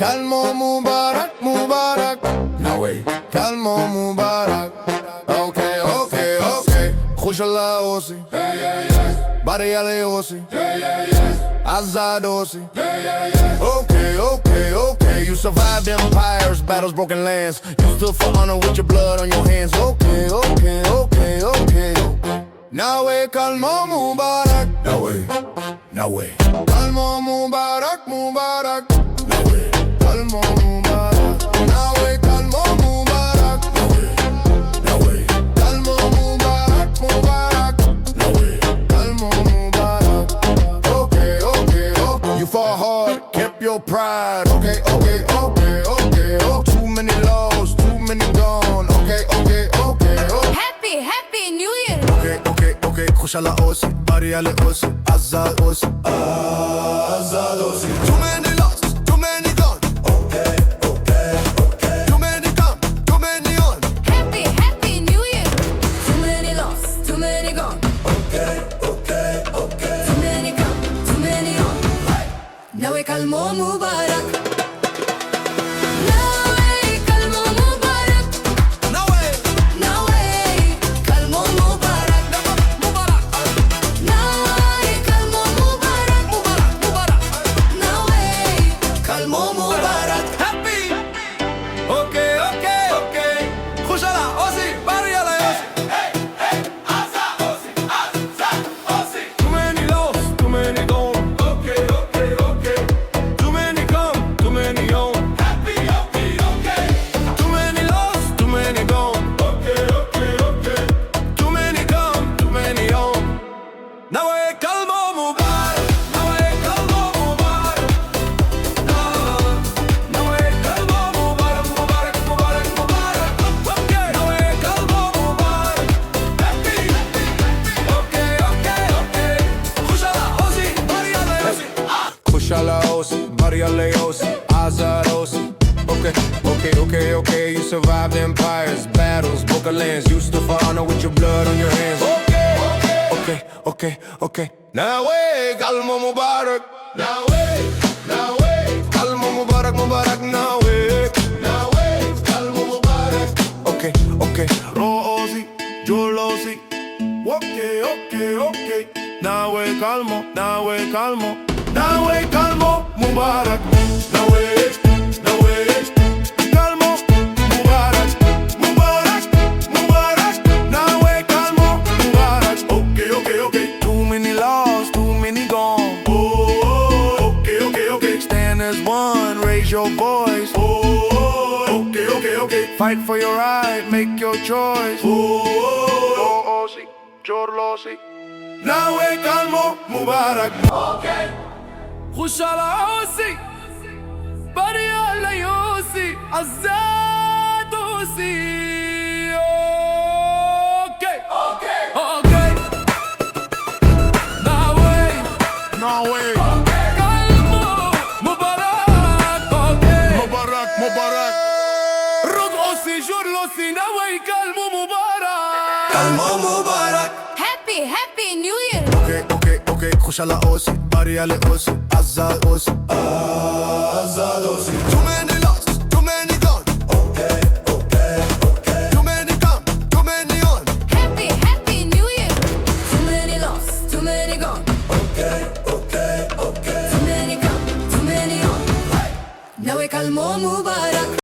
Calmo Mubarak, Mubarak. No way. Calmo Mubarak. Okay, okay, okay. Khushala osi. Bari ale osi. Azad osi. Okay, okay, okay. You survived empires, battles, broken lands. You stood for honor with your blood on your hands. Okay, okay, okay, okay. Now way, Calmo Mubarak. No way, no way. Calmo Mubarak, Mubarak. No way. Calmo Mubarak. Now way, Calmo Mubarak. No way, no way. Calmo Mubarak, Mubarak. No way. Calmo Mubarak. Okay, okay, okay. You fought hard, kept your pride. Okay, okay, okay, okay, oh. Too many lost, too many gone. Okay, okay, okay, oh. Happy New Year. Okay, okay, okay. Khushala osi, bari ale osi, azad osi, azad osi. Too many lost, too many gone. Okay, okay, okay. Too many come, too many on. Happy New Year. Too many lost, too many gone. Okay, okay, okay. Too many come, too many on. Now we Calmo Mubarak. Now we Calmo Mubarak. No way, Now we Calmo Mubarak. Mubarak, Now we Calmo Mubarak. Mubarak. Now we Calmo Mubarak. Happy. Okay, okay, okay. Khushala osi, bari ale osi. Hey, hey, azad osi, azad osi. Too many lost, too many gone. Okay, okay, okay. Too many come, too many on. Happy, okay, okay. Too many lost, too many gone. Okay, okay, okay. Too many come, too many on. Now I Calmo Mubarak. Now I Calmo Mubarak. Now I Calmo Mubarak, Mubarak, Mubarak, Mubarak. Okay. Now I Calmo Mubarak. Happy. Okay, okay, okay. Khushala osi, bari ale osi. Khushala osi, bari ale osi, azad osi. Okay, okay, okay, okay. You survived empires, battles, broken lands. You stood for honor with your blood on your hands. Okay, okay, okay, okay. Now way, Calmo Mubarak. Now way, Calmo Mubarak, Mubarak. Now way, Calmo Mubarak. Okay, okay. Ro osi, Jol osi. Okay, okay, okay. Now way, Calmo, now way, Calmo. Now way, Calmo Mubarak. Now way, Calmo Mubarak. Mubarak, Mubarak. Now way, Calmo Mubarak. Okay, okay, okay. Too many lost, too many gone. Oh, okay, okay, okay. Stand as one, raise your voice. Oh, okay, okay, okay. Fight for your right, make your choice. Oh, osi, Jorlosi. Now way, Calmo Mubarak. Khushala osi, bari ala yosi, azad osi. Okay, okay. Now way, No way. Calmo Mubarak. Okay. Mubarak, Mubarak. Rug osi, jur losi, now way Calmo Mubarak. Calmo Mubarak. Happy New Year. Okay, okay, okay. Khushala osi, bari ale osi, azad osi, azad osi. Too many lost, too many gone. Okay, okay, okay. Too many come, too many on. Happy New Year. Too many lost, too many gone. Okay, okay, okay. Too many come, too many on. Now we Calmo Mubarak.